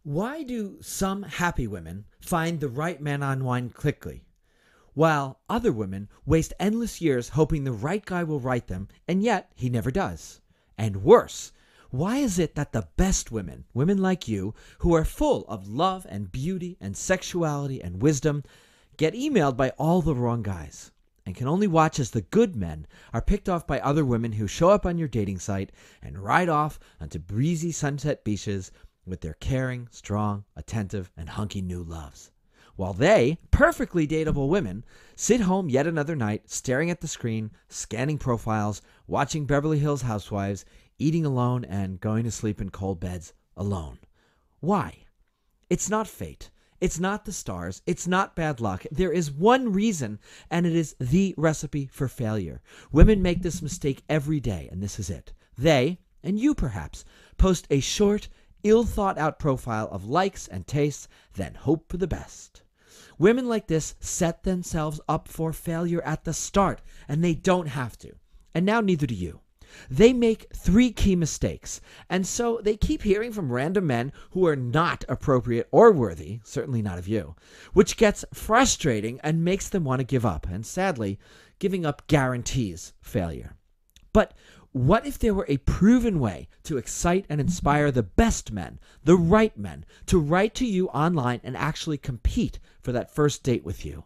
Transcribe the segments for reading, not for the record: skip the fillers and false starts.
Why do some happy women find the right man online quickly, while other women waste endless years hoping the right guy will right them, and yet he never does? And worse, why is it that the best women, women like you, who are full of love and beauty and sexuality and wisdom, get emailed by all the wrong guys, and can only watch as the good men are picked off by other women who show up on your dating site and ride off onto breezy sunset beaches with their caring, strong, attentive, and hunky new loves? While they, perfectly dateable women, sit home yet another night staring at the screen, scanning profiles, watching Beverly Hills Housewives, eating alone, and going to sleep in cold beds alone. Why? It's not fate. It's not the stars. It's not bad luck. There is one reason, and it is the recipe for failure. Women make this mistake every day, and this is it. They, and you perhaps, post a short, ill-thought-out profile of likes and tastes, then hope for the best. Women like this set themselves up for failure at the start, and they don't have to. And now neither do you. They make 3 key mistakes, and so they keep hearing from random men who are not appropriate or worthy, certainly not of you, which gets frustrating and makes them want to give up, and sadly, giving up guarantees failure. But what if there were a proven way to excite and inspire the best men, the right men, to write to you online and actually compete for that first date with you?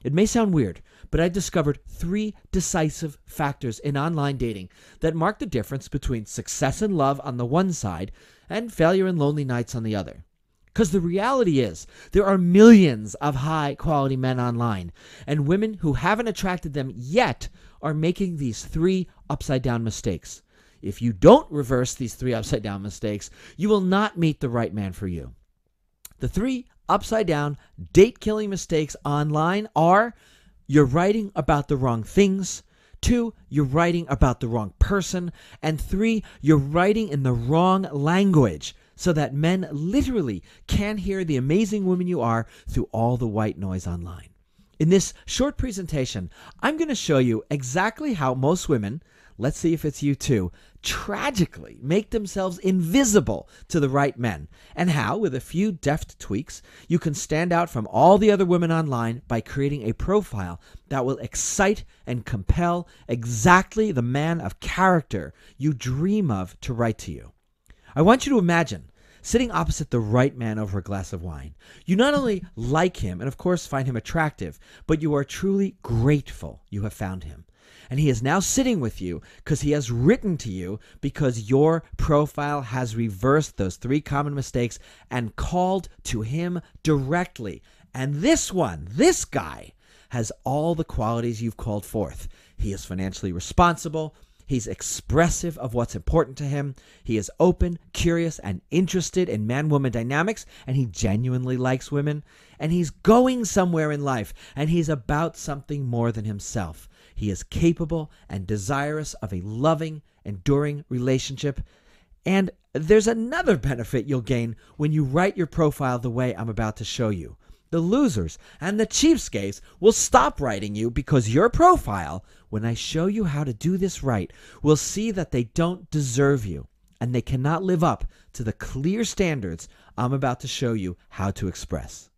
It may sound weird, but I discovered 3 decisive factors in online dating that mark the difference between success and love on the one side and failure and lonely nights on the other. Because the reality is, there are millions of high-quality men online, and women who haven't attracted them yet are making these 3 upside-down mistakes. If you don't reverse these 3 upside-down mistakes, you will not meet the right man for you. The 3 upside-down, date-killing mistakes online are: you're writing about the wrong things, 2, you're writing about the wrong person, and 3, you're writing in the wrong language, so that men literally can hear the amazing woman you are through all the white noise online. In this short presentation, I'm going to show you exactly how most women, let's see if it's you too, tragically make themselves invisible to the right men, and how, with a few deft tweaks, you can stand out from all the other women online by creating a profile that will excite and compel exactly the man of character you dream of to write to you. I want you to imagine sitting opposite the right man over a glass of wine. You not only like him and of course find him attractive, but you are truly grateful you have found him. And he is now sitting with you because he has written to you, because your profile has reversed those 3 common mistakes and called to him directly. And this guy, has all the qualities you've called forth. He is financially responsible. He's expressive of what's important to him. He is open, curious, and interested in man-woman dynamics, and he genuinely likes women. And he's going somewhere in life, and he's about something more than himself. He is capable and desirous of a loving, enduring relationship. And there's another benefit you'll gain when you write your profile the way I'm about to show you. The losers and the cheapskates will stop writing you, because your profile, when I show you how to do this right, will see that they don't deserve you and they cannot live up to the clear standards I'm about to show you how to express.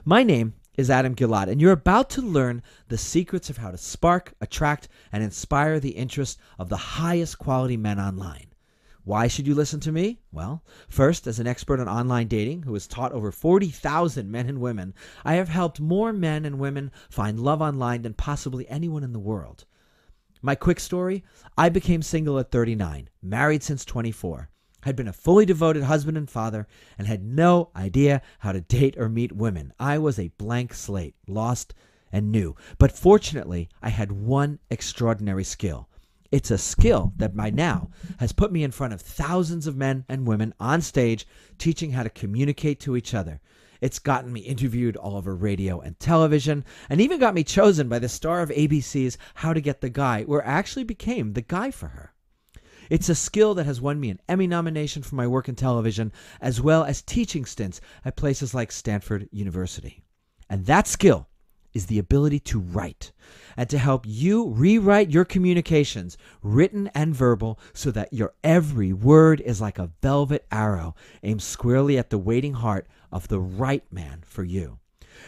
My name is Adam Gilad, and you're about to learn the secrets of how to spark, attract, and inspire the interest of the highest quality men online. Why should you listen to me? Well, first, as an expert on online dating who has taught over 40,000 men and women, I have helped more men and women find love online than possibly anyone in the world. My quick story: I became single at 39, married since 24, had been a fully devoted husband and father, and had no idea how to date or meet women. I was a blank slate, lost and new. But fortunately, I had one extraordinary skill. It's a skill that by now has put me in front of thousands of men and women on stage, teaching how to communicate to each other. It's gotten me interviewed all over radio and television, and even got me chosen by the star of ABC's How to Get the Guy, where I actually became the guy for her. It's a skill that has won me an Emmy nomination for my work in television, as well as teaching stints at places like Stanford University. And that skill is the ability to write and to help you rewrite your communications, written and verbal, so that your every word is like a velvet arrow aimed squarely at the waiting heart of the right man for you.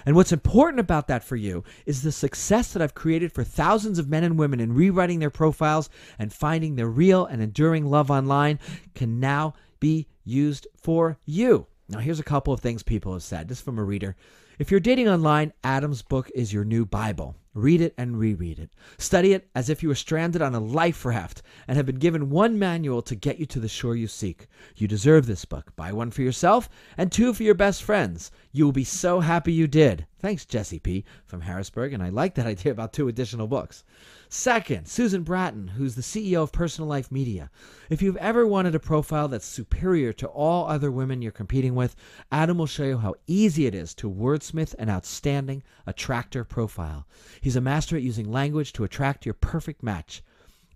And what's important about that for you is the success that I've created for thousands of men and women in rewriting their profiles and finding their real and enduring love online can now be used for you. Now, here's a couple of things people have said. This is from a reader. If you're dating online, Adam's book is your new Bible. Read it and reread it. Study it as if you were stranded on a life raft and have been given one manual to get you to the shore you seek. You deserve this book. Buy one for yourself and 2 for your best friends. You will be so happy you did. Thanks, Jesse P. from Harrisburg, and I like that idea about 2 additional books. Second, Susan Bratton, who's the CEO of Personal Life Media. If you've ever wanted a profile that's superior to all other women you're competing with, Adam will show you how easy it is to wordsmith an outstanding attractor profile. He's a master at using language to attract your perfect match.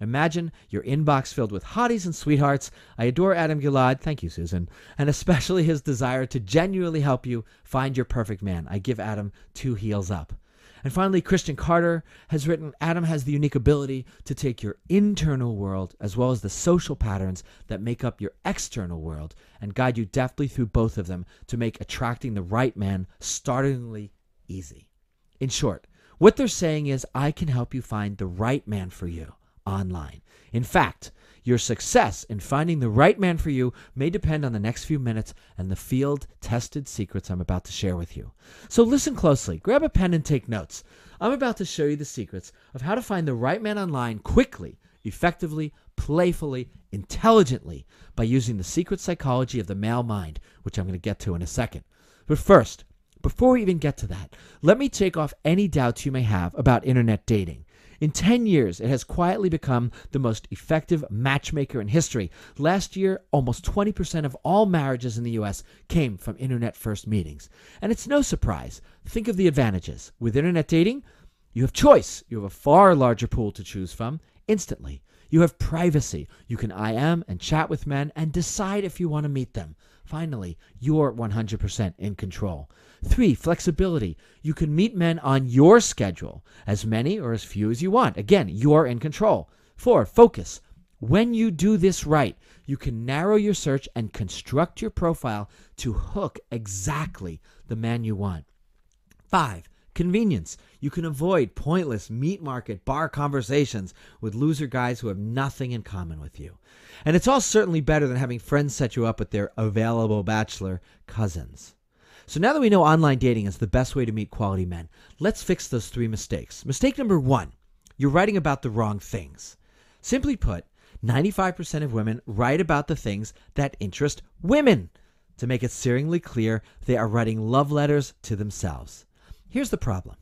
Imagine your inbox filled with hotties and sweethearts. I adore Adam Gilad, thank you, Susan, and especially his desire to genuinely help you find your perfect man. I give Adam 2 heels up. And finally, Christian Carter has written, Adam has the unique ability to take your internal world as well as the social patterns that make up your external world and guide you deftly through both of them to make attracting the right man startlingly easy. In short, what they're saying is, I can help you find the right man for you online. In fact, your success in finding the right man for you may depend on the next few minutes and the field-tested secrets I'm about to share with you. So listen closely, grab a pen and take notes. I'm about to show you the secrets of how to find the right man online quickly, effectively, playfully, intelligently by using the secret psychology of the male mind, which I'm going to get to in a second. But first, before we even get to that, let me take off any doubts you may have about internet dating. In 10 years, it has quietly become the most effective matchmaker in history. Last year, almost 20% of all marriages in the U.S. came from internet-first meetings. And it's no surprise. Think of the advantages. With internet dating, you have choice. You have a far larger pool to choose from instantly. You have privacy. You can IM and chat with men and decide if you want to meet them. Finally, you're 100% in control. 3, flexibility. You can meet men on your schedule, as many or as few as you want. Again, you're in control. 4, focus. When you do this right, you can narrow your search and construct your profile to hook exactly the man you want. 5, convenience. You can avoid pointless meat market bar conversations with loser guys who have nothing in common with you. And it's all certainly better than having friends set you up with their available bachelor cousins. So now that we know online dating is the best way to meet quality men, let's fix those 3 mistakes. Mistake number 1, you're writing about the wrong things. Simply put, 95% of women write about the things that interest women. To make it searingly clear, they are writing love letters to themselves. Here's the problem.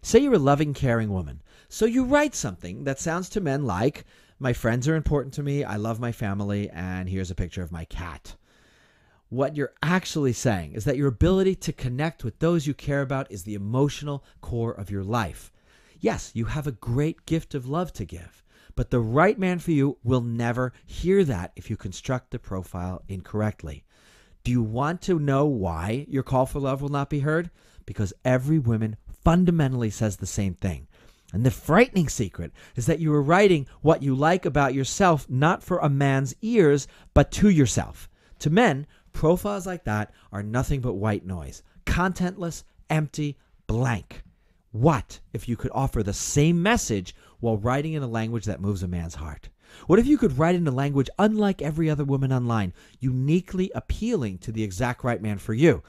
Say you're a loving, caring woman. So you write something that sounds to men like, my friends are important to me, I love my family, and here's a picture of my cat. What you're actually saying is that your ability to connect with those you care about is the emotional core of your life. Yes, you have a great gift of love to give, but the right man for you will never hear that if you construct the profile incorrectly. Do you want to know why your call for love will not be heard? Because every woman fundamentally says the same thing. And the frightening secret is that you are writing what you like about yourself, not for a man's ears, but to yourself. To men, profiles like that are nothing but white noise, contentless, empty, blank. What if you could offer the same message while writing in a language that moves a man's heart? What if you could write in a language unlike every other woman online, uniquely appealing to the exact right man for you?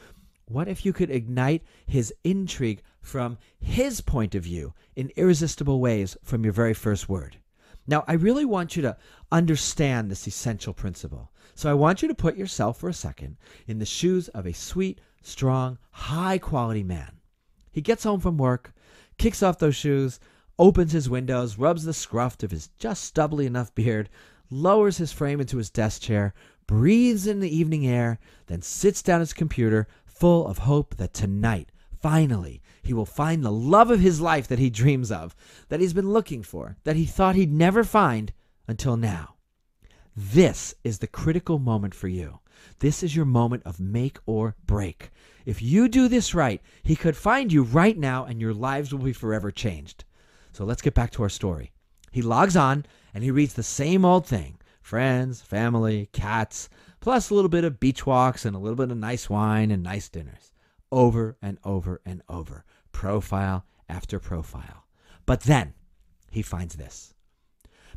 What if you could ignite his intrigue from his point of view in irresistible ways from your very first word? Now, I really want you to understand this essential principle. So I want you to put yourself for a second in the shoes of a sweet, strong, high-quality man. He gets home from work, kicks off those shoes, opens his windows, rubs the scruff of his just stubbly enough beard, lowers his frame into his desk chair, breathes in the evening air, then sits down at his computer full of hope that tonight, finally, he will find the love of his life that he dreams of, that he's been looking for, that he thought he'd never find until now. This is the critical moment for you. This is your moment of make or break. If you do this right, he could find you right now and your lives will be forever changed. So let's get back to our story. He logs on and he reads the same old thing. Friends, family, cats, plus a little bit of beach walks and a little bit of nice wine and nice dinners. Over and over and over. Profile after profile. But then he finds this.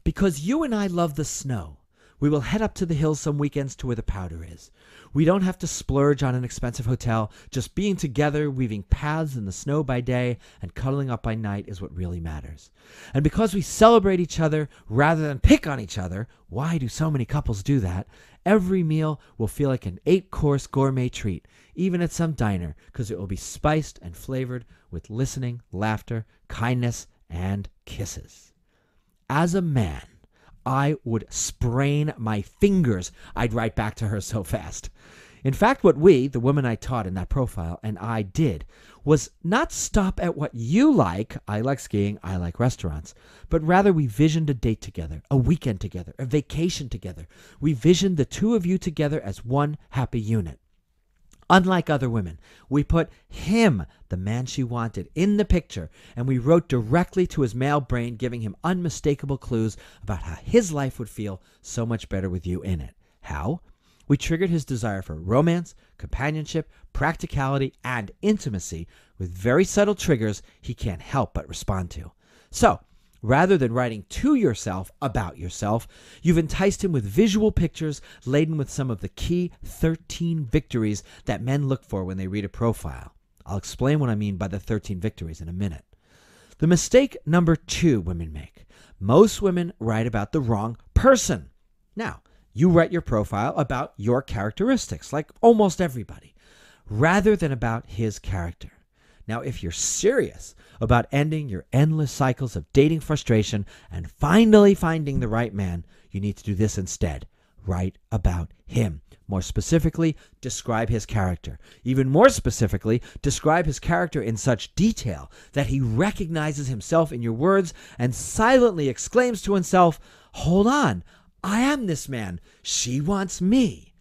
Because you and I love the snow, we will head up to the hills some weekends to where the powder is. We don't have to splurge on an expensive hotel. Just being together, weaving paths in the snow by day, and cuddling up by night is what really matters. And because we celebrate each other rather than pick on each other, why do so many couples do that? Every meal will feel like an 8-course gourmet treat, even at some diner, because it will be spiced and flavored with listening, laughter, kindness, and kisses. As a man, I would sprain my fingers. I'd write back to her so fast. In fact, what we, the women I taught in that profile, and I did was not stop at what you like. I like skiing, I like restaurants. But rather we visioned a date together, a weekend together, a vacation together. We visioned the two of you together as one happy unit. Unlike other women, we put him, the man she wanted, in the picture, and we wrote directly to his male brain, giving him unmistakable clues about how his life would feel so much better with you in it. How? We triggered his desire for romance, companionship, practicality, and intimacy with very subtle triggers he can't help but respond to. So, rather than writing to yourself about yourself, you've enticed him with visual pictures laden with some of the key 13 victories that men look for when they read a profile. I'll explain what I mean by the 13 victories in a minute. The mistake number 2 women make. Most women write about the wrong person. Now, you write your profile about your characteristics, like almost everybody, rather than about his character. Now, if you're serious about ending your endless cycles of dating frustration and finally finding the right man, you need to do this instead. Write about him. More specifically, describe his character. Even more specifically, describe his character in such detail that he recognizes himself in your words and silently exclaims to himself, "Hold on, I am this man. She wants me."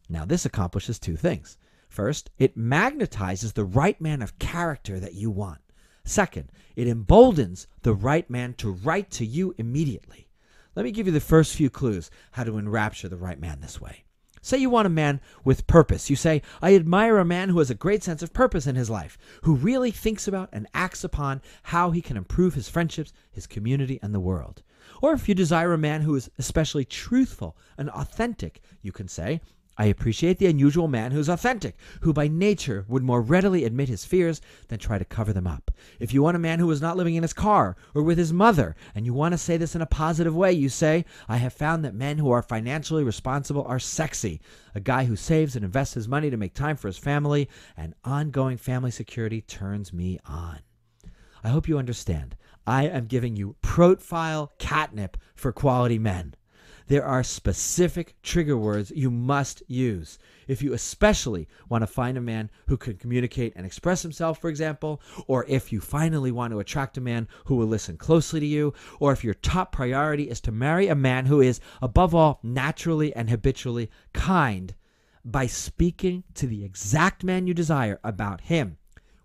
Now, this accomplishes 2 things. First, it magnetizes the right man of character that you want. Second, it emboldens the right man to write to you immediately. Let me give you the first few clues how to enrapture the right man this way. Say you want a man with purpose. You say, "I admire a man who has a great sense of purpose in his life, who really thinks about and acts upon how he can improve his friendships, his community, and the world." Or if you desire a man who is especially truthful and authentic, you can say, "I appreciate the unusual man who's authentic, who by nature would more readily admit his fears than try to cover them up." If you want a man who is not living in his car or with his mother, and you want to say this in a positive way, you say, "I have found that men who are financially responsible are sexy. A guy who saves and invests his money to make time for his family and ongoing family security turns me on." I hope you understand. I am giving you profile catnip for quality men. There are specific trigger words you must use. If you especially want to find a man who can communicate and express himself, for example, or if you finally want to attract a man who will listen closely to you, or if your top priority is to marry a man who is, above all, naturally and habitually kind, by speaking to the exact man you desire about him,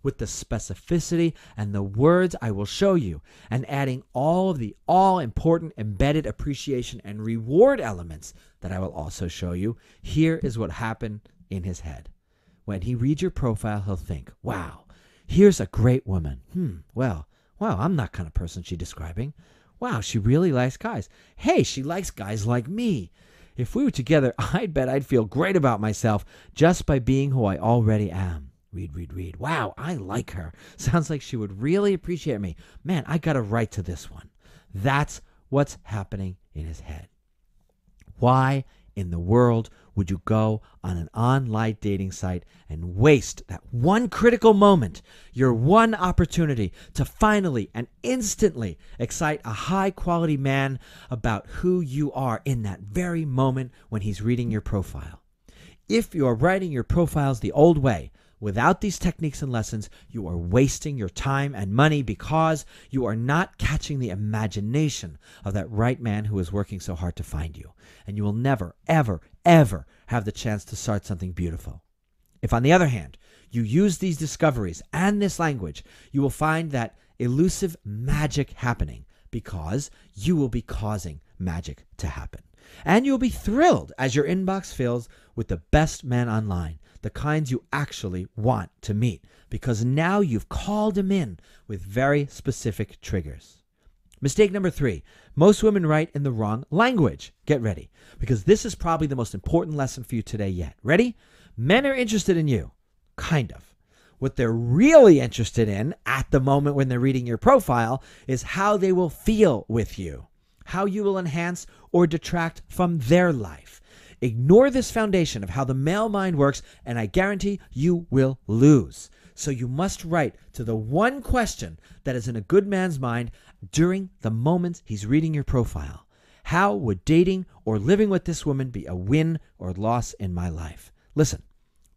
with the specificity and the words I will show you, and adding all of the all-important embedded appreciation and reward elements that I will also show you, here is what happened in his head. When he reads your profile, he'll think, "Wow, here's a great woman. Wow, I'm that kind of person she's describing. Wow, she really likes guys. Hey, she likes guys like me. If we were together, I'd bet I'd feel great about myself just by being who I already am. Read. Wow, I like her. Sounds like she would really appreciate me. Man, I got to write to this one." That's what's happening in his head. Why in the world would you go on an online dating site and waste that one critical moment, your one opportunity to finally and instantly excite a high-quality man about who you are in that very moment when he's reading your profile? If you're writing your profiles the old way, Without these techniques and lessons, you are wasting your time and money because you are not catching the imagination of that right man who is working so hard to find you. And you will never, ever, ever have the chance to start something beautiful. If, on the other hand, you use these discoveries and this language, you will find that elusive magic happening because you will be causing magic to happen. And you'll be thrilled as your inbox fills with the best men online, the kinds you actually want to meet, because now you've called them in with very specific triggers. Mistake number 3, most women write in the wrong language. Get ready, because this is probably the most important lesson for you today yet. Ready? Men are interested in you, kind of. What they're really interested in at the moment when they're reading your profile is how they will feel with you, how you will enhance or detract from their life. Ignore this foundation of how the male mind works, and I guarantee you will lose. So you must write to the one question that is in a good man's mind during the moments he's reading your profile. How would dating or living with this woman be a win or loss in my life? Listen,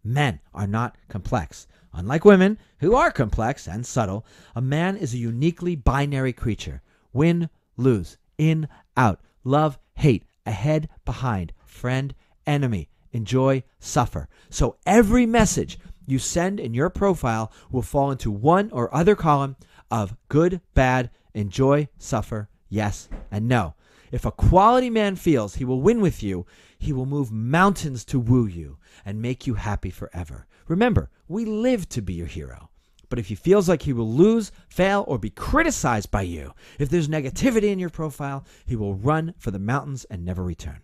men are not complex. Unlike women, who are complex and subtle, a man is a uniquely binary creature. Win, lose, in, out, love, hate, ahead, behind, friend, enemy, enjoy, suffer. So every message you send in your profile will fall into one or other column of good, bad, enjoy, suffer, yes, and no. If a quality man feels he will win with you, he will move mountains to woo you and make you happy forever. Remember, we live to be your hero. But if he feels like he will lose, fail, or be criticized by you, if there's negativity in your profile, he will run for the mountains and never return.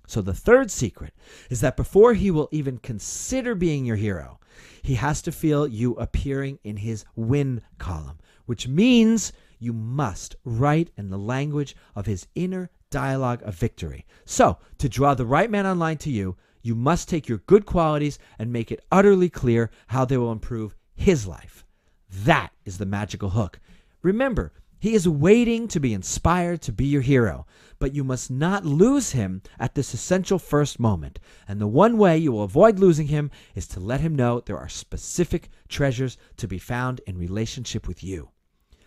So the third secret is that before he will even consider being your hero, he has to feel you appearing in his win column, which means you must write in the language of his inner dialogue of victory. So, to draw the right man online to you, you must take your good qualities and make it utterly clear how they will improve his life. That is the magical hook. Remember, he is waiting to be inspired to be your hero, but you must not lose him at this essential first moment. And the one way you will avoid losing him is to let him know there are specific treasures to be found in relationship with you.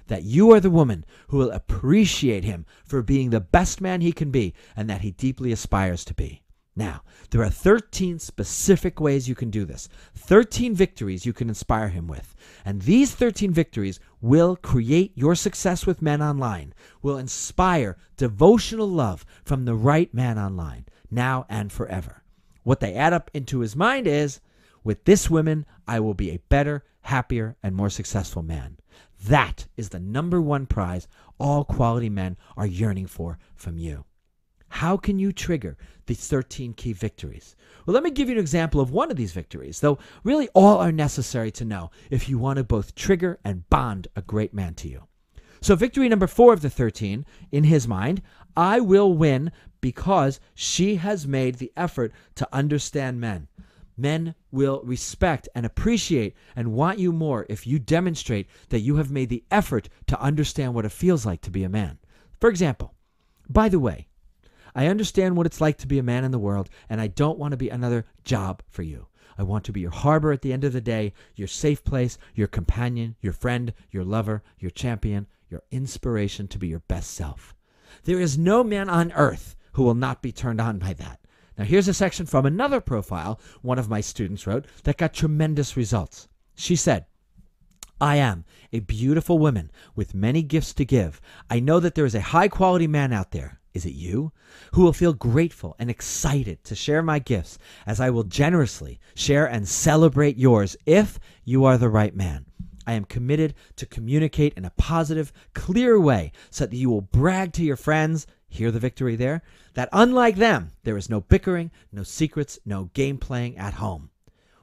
That you are the woman who will appreciate him for being the best man he can be and that he deeply aspires to be. Now, there are 13 specific ways you can do this, 13 victories you can inspire him with. And these 13 victories will create your success with men online, will inspire devotional love from the right man online, now and forever. What they add up into his mind is, with this woman, I will be a better, happier, and more successful man. That is the number one prize all quality men are yearning for from you. How can you trigger these 13 key victories? Well, let me give you an example of one of these victories, though really all are necessary to know if you want to both trigger and bond a great man to you. So victory number 4 of the 13, in his mind, I will win because she has made the effort to understand men. Men will respect and appreciate and want you more if you demonstrate that you have made the effort to understand what it feels like to be a man. For example, by the way, I understand what it's like to be a man in the world, and I don't want to be another job for you. I want to be your harbor at the end of the day, your safe place, your companion, your friend, your lover, your champion, your inspiration to be your best self. There is no man on earth who will not be turned on by that. Now here's a section from another profile one of my students wrote that got tremendous results. She said, I am a beautiful woman with many gifts to give. I know that there is a high-quality man out there. Is it you? Who will feel grateful and excited to share my gifts as I will generously share and celebrate yours if you are the right man. I am committed to communicate in a positive, clear way so that you will brag to your friends, hear the victory there, that unlike them, there is no bickering, no secrets, no game playing at home.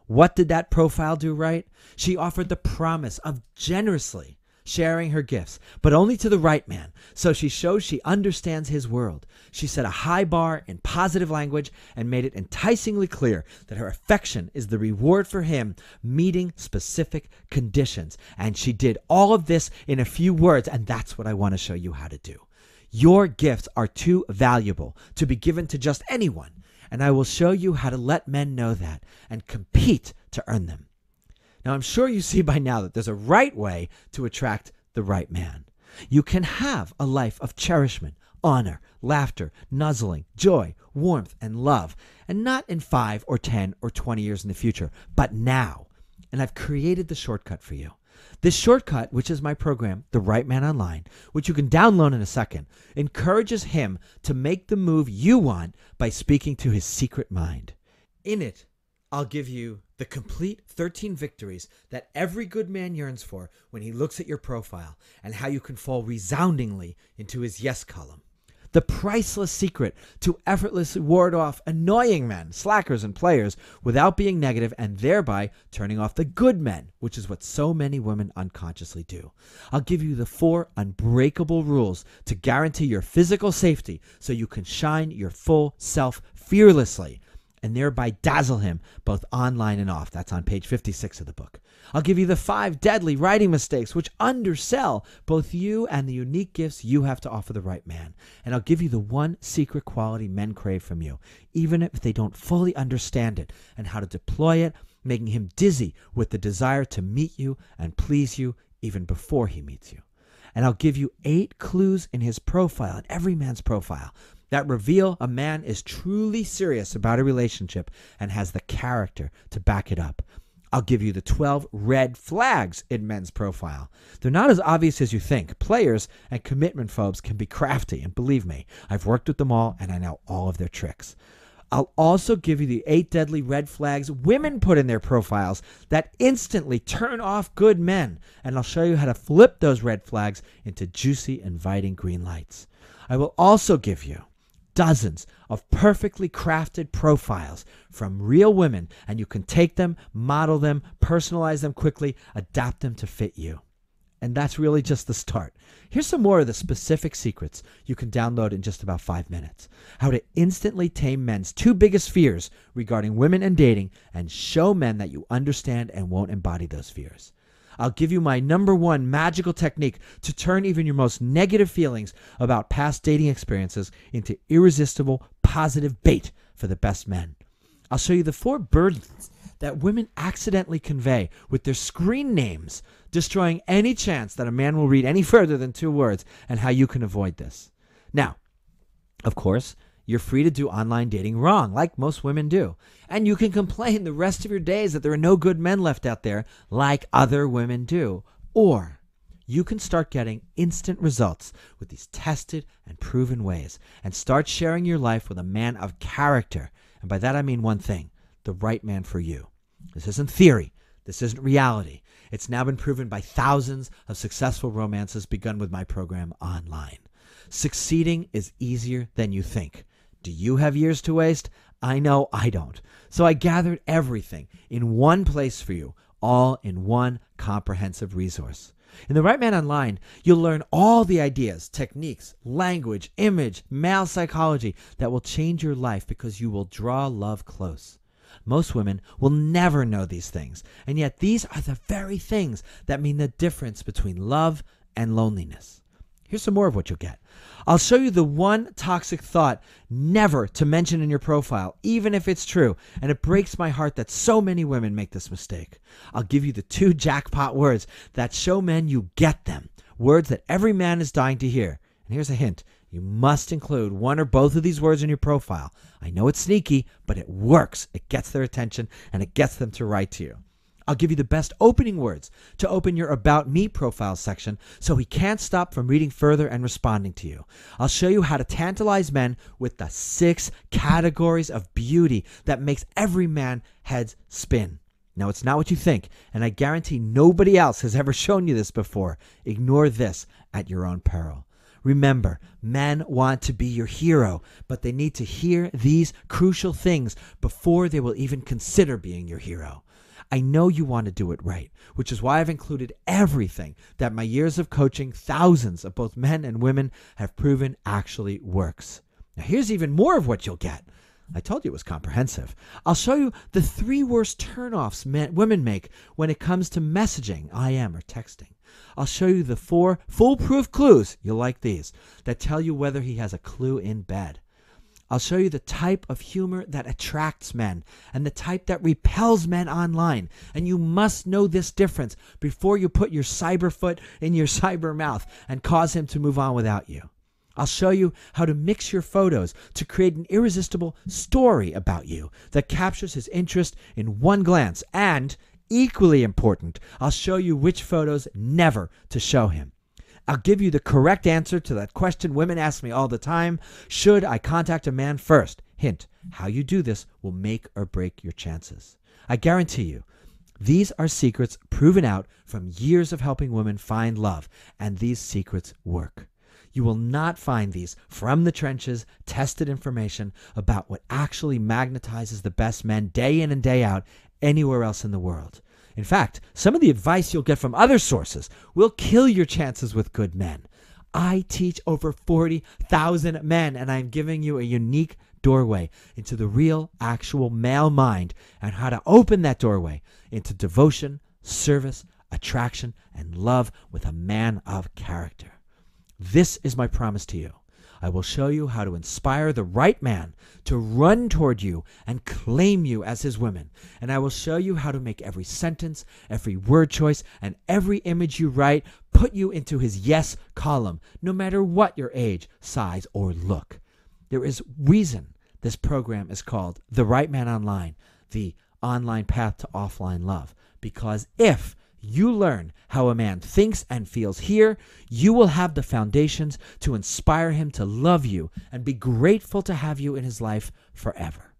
What did that profile do right? She offered the promise of generously sharing her gifts, but only to the right man. So she shows she understands his world. She set a high bar in positive language and made it enticingly clear that her affection is the reward for him meeting specific conditions. And she did all of this in a few words, and that's what I want to show you how to do. Your gifts are too valuable to be given to just anyone, and I will show you how to let men know that and compete to earn them. Now, I'm sure you see by now that there's a right way to attract the right man. You can have a life of cherishment, honor, laughter, nuzzling, joy, warmth, and love, and not in 5 or 10 or 20 years in the future, but now. And I've created the shortcut for you. This shortcut, which is my program, The Right Man Online, which you can download in a second, encourages him to make the move you want by speaking to his secret mind. In it, I'll give you the complete 13 victories that every good man yearns for when he looks at your profile, and how you can fall resoundingly into his yes column. The priceless secret to effortlessly ward off annoying men, slackers, and players without being negative, and thereby turning off the good men, which is what so many women unconsciously do. I'll give you the 4 unbreakable rules to guarantee your physical safety so you can shine your full self fearlessly and thereby dazzle him both online and off. That's on page 56 of the book. I'll give you the 5 deadly writing mistakes which undersell both you and the unique gifts you have to offer the right man. And I'll give you the 1 secret quality men crave from you, even if they don't fully understand it, and how to deploy it, making him dizzy with the desire to meet you and please you even before he meets you. And I'll give you 8 clues in his profile, in every man's profile, that reveal a man is truly serious about a relationship and has the character to back it up. I'll give you the 12 red flags in men's profile. They're not as obvious as you think. Players and commitment phobes can be crafty, and believe me, I've worked with them all and I know all of their tricks. I'll also give you the 8 deadly red flags women put in their profiles that instantly turn off good men, and I'll show you how to flip those red flags into juicy, inviting green lights. I will also give you dozens of perfectly crafted profiles from real women, and you can take them, model them, personalize them quickly, adapt them to fit you. And that's really just the start. Here's some more of the specific secrets you can download in just about 5 minutes. How to instantly tame men's 2 biggest fears regarding women and dating, and show men that you understand and won't embody those fears. I'll give you my number 1 magical technique to turn even your most negative feelings about past dating experiences into irresistible, positive bait for the best men. I'll show you the 4 burdens that women accidentally convey with their screen names, destroying any chance that a man will read any further than 2 words, and how you can avoid this. Now, of course, you're free to do online dating wrong, like most women do. And you can complain the rest of your days that there are no good men left out there, like other women do. Or you can start getting instant results with these tested and proven ways, and start sharing your life with a man of character. And by that I mean one thing: the right man for you. This isn't theory. This isn't reality. It's now been proven by thousands of successful romances begun with my program online. Succeeding is easier than you think. Do you have years to waste? I know I don't. So I gathered everything in one place for you, all in one comprehensive resource. In The Right Man Online, you'll learn all the ideas, techniques, language, image, male psychology that will change your life, because you will draw love close. Most women will never know these things, and yet these are the very things that mean the difference between love and loneliness. Here's some more of what you'll get. I'll show you the 1 toxic thought never to mention in your profile, even if it's true, and it breaks my heart that so many women make this mistake. I'll give you the 2 jackpot words that show men you get them, words that every man is dying to hear. And here's a hint: you must include 1 or both of these words in your profile. I know it's sneaky, but it works. It gets their attention, and it gets them to write to you. I'll give you the best opening words to open your About Me profile section so he can't stop from reading further and responding to you. I'll show you how to tantalize men with the 6 categories of beauty that makes every man heads spin. Now, it's not what you think, and I guarantee nobody else has ever shown you this before. Ignore this at your own peril. Remember, men want to be your hero, but they need to hear these crucial things before they will even consider being your hero. I know you want to do it right, which is why I've included everything that my years of coaching thousands of both men and women have proven actually works. Now, here's even more of what you'll get. I told you it was comprehensive. I'll show you the 3 worst turnoffs women make when it comes to messaging, IM, or texting. I'll show you the 4 foolproof clues, you'll like these, that tell you whether he has a clue in bed. I'll show you the type of humor that attracts men and the type that repels men online. And you must know this difference before you put your cyber foot in your cyber mouth and cause him to move on without you. I'll show you how to mix your photos to create an irresistible story about you that captures his interest in one glance. And, equally important, I'll show you which photos never to show him. I'll give you the correct answer to that question women ask me all the time. Should I contact a man first? Hint, how you do this will make or break your chances. I guarantee you, these are secrets proven out from years of helping women find love, and these secrets work. You will not find these from the trenches, tested information about what actually magnetizes the best men day in and day out anywhere else in the world. In fact, some of the advice you'll get from other sources will kill your chances with good men. I teach over 40,000 men, and I'm giving you a unique doorway into the real, actual male mind and how to open that doorway into devotion, service, attraction, and love with a man of character. This is my promise to you. I will show you how to inspire the right man to run toward you and claim you as his woman. And I will show you how to make every sentence, every word choice, and every image you write put you into his yes column, no matter what your age, size, or look. There is reason this program is called The Right Man Online, the online path to offline love. Because if you learn how a man thinks and feels here, you will have the foundations to inspire him to love you and be grateful to have you in his life forever.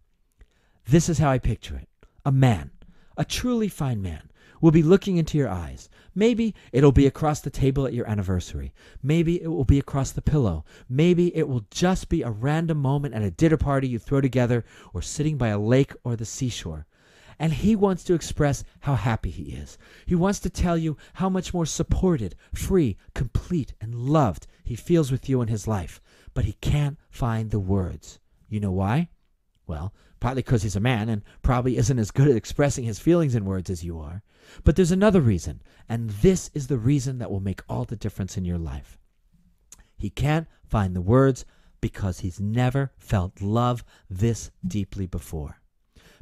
This is how I picture it. A man, a truly fine man, will be looking into your eyes. Maybe it'll be across the table at your anniversary. Maybe it will be across the pillow. Maybe it will just be a random moment at a dinner party you throw together or sitting by a lake or the seashore. And he wants to express how happy he is. He wants to tell you how much more supported, free, complete, and loved he feels with you in his life. But he can't find the words. You know why? Well, partly because he's a man and probably isn't as good at expressing his feelings in words as you are. But there's another reason, and this is the reason that will make all the difference in your life. He can't find the words because he's never felt love this deeply before.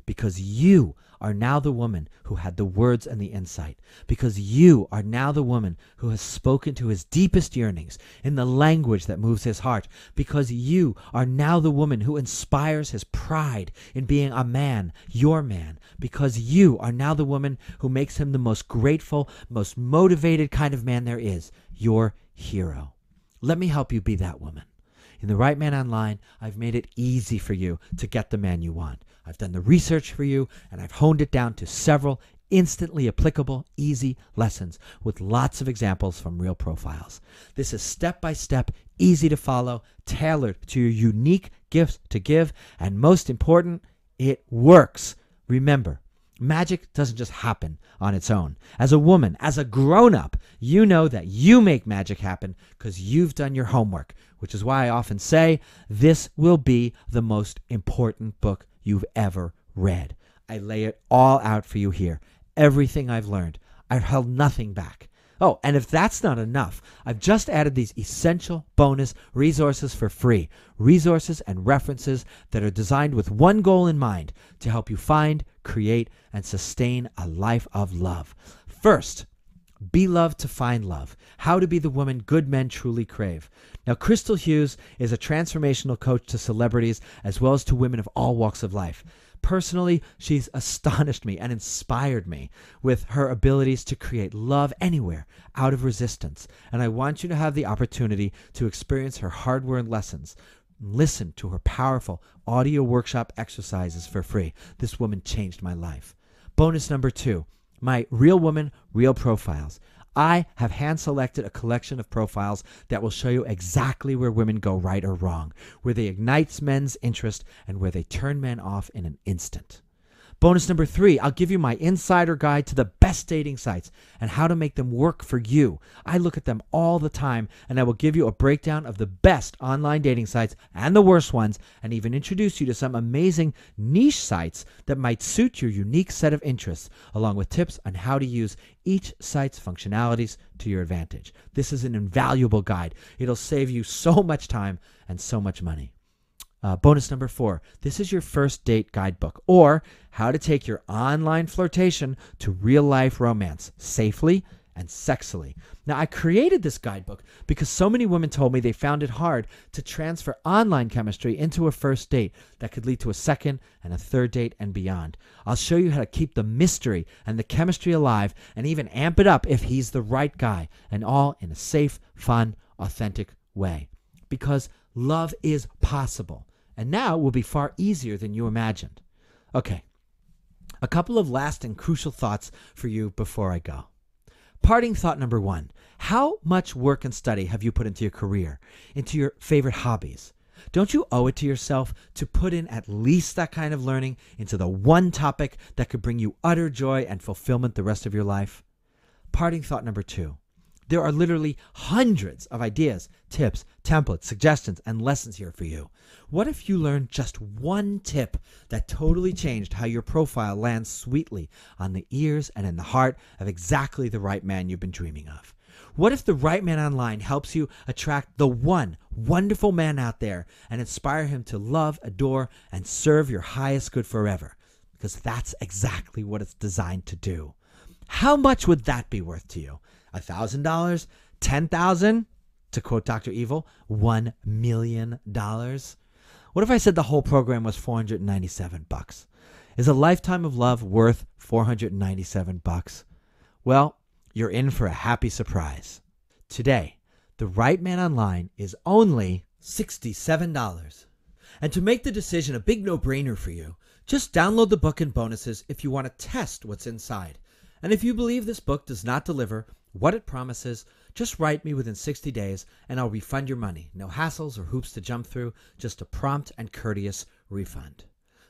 Because you are now the woman who had the words and the insight. Because you are now the woman who has spoken to his deepest yearnings in the language that moves his heart. Because you are now the woman who inspires his pride in being a man, your man. Because you are now the woman who makes him the most grateful, most motivated kind of man there is, your hero. Let me help you be that woman. In The Right Man Online, I've made it easy for you to get the man you want. I've done the research for you, and I've honed it down to several instantly applicable, easy lessons with lots of examples from real profiles. This is step-by-step, easy to follow, tailored to your unique gifts to give, and most important, it works. Remember, magic doesn't just happen on its own. As a woman, as a grown-up, you know that you make magic happen because you've done your homework, which is why I often say this will be the most important book you've ever read. I lay it all out for you here. Everything I've learned. I've held nothing back. Oh, and if that's not enough, I've just added these essential bonus resources for free. Resources and references that are designed with one goal in mind: to help you find, create, and sustain a life of love. First, Be Loved to Find Love. How to be the woman good men truly crave. Now, Crystal Hughes is a transformational coach to celebrities as well as to women of all walks of life. Personally, she's astonished me and inspired me with her abilities to create love anywhere out of resistance. And I want you to have the opportunity to experience her hard-won lessons. Listen to her powerful audio workshop exercises for free. This woman changed my life. Bonus number 2. My Real Woman, Real Profiles. I have hand-selected a collection of profiles that will show you exactly where women go right or wrong, where they ignite men's interest, and where they turn men off in an instant. Bonus number 3, I'll give you my insider guide to the best dating sites and how to make them work for you. I look at them all the time, and I will give you a breakdown of the best online dating sites and the worst ones, and even introduce you to some amazing niche sites that might suit your unique set of interests, along with tips on how to use each site's functionalities to your advantage. This is an invaluable guide. It'll save you so much time and so much money. Bonus number 4. This is your first date guidebook, or how to take your online flirtation to real life romance safely and sexily. Now, I created this guidebook because so many women told me they found it hard to transfer online chemistry into a first date that could lead to a second and a third date and beyond. I'll show you how to keep the mystery and the chemistry alive and even amp it up if he's the right guy, and all in a safe, fun, authentic way. Because love is possible, and now will be far easier than you imagined. Okay, a couple of last and crucial thoughts for you before I go. Parting thought number 1. How much work and study have you put into your career, into your favorite hobbies? Don't you owe it to yourself to put in at least that kind of learning into the one topic that could bring you utter joy and fulfillment the rest of your life? Parting thought number 2. There are literally hundreds of ideas, tips, templates, suggestions, and lessons here for you. What if you learned just one tip that totally changed how your profile lands sweetly on the ears and in the heart of exactly the right man you've been dreaming of? What if the right man online helps you attract the one wonderful man out there and inspire him to love, adore, and serve your highest good forever? Because that's exactly what it's designed to do. How much would that be worth to you? $1,000? $10,000? To quote Dr. Evil, $1 million? What if I said the whole program was $497? Is a lifetime of love worth $497? Well, you're in for a happy surprise. Today, the right man online is only $67. And to make the decision a big no-brainer for you, just download the book and bonuses if you want to test what's inside. And if you believe this book does not deliver what it promises, just write me within 60 days and I'll refund your money. No hassles or hoops to jump through, just a prompt and courteous refund.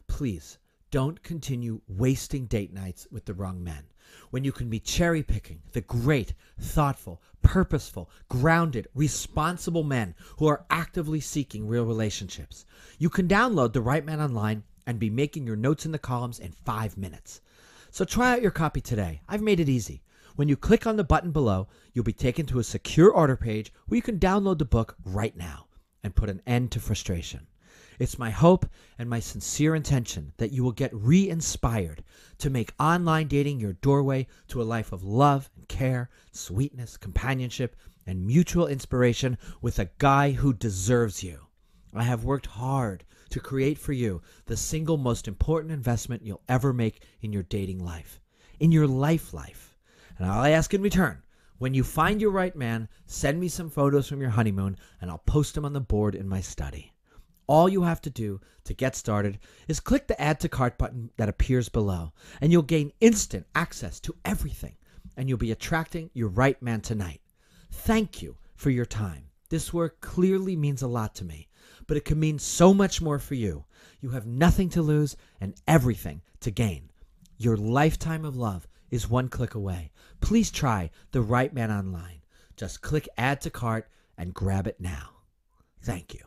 Please don't continue wasting date nights with the wrong men when you can be cherry picking the great, thoughtful, purposeful, grounded, responsible men who are actively seeking real relationships. You can download The Right Man Online and be making your notes in the columns in 5 minutes. So try out your copy today. I've made it easy. When you click on the button below, you'll be taken to a secure order page where you can download the book right now and put an end to frustration. It's my hope and my sincere intention that you will get re-inspired to make online dating your doorway to a life of love and care, sweetness, companionship, and mutual inspiration with a guy who deserves you. I have worked hard to create for you the single most important investment you'll ever make in your dating life, in your life. And all I ask in return, when you find your right man, send me some photos from your honeymoon and I'll post them on the board in my study. All you have to do to get started is click the Add to Cart button that appears below, and you'll gain instant access to everything, and you'll be attracting your right man tonight. Thank you for your time. This work clearly means a lot to me, but it can mean so much more for you. You have nothing to lose and everything to gain. Your lifetime of love is one click away. Please try The Right Man Online. Just click Add to Cart and grab it now. Thank you.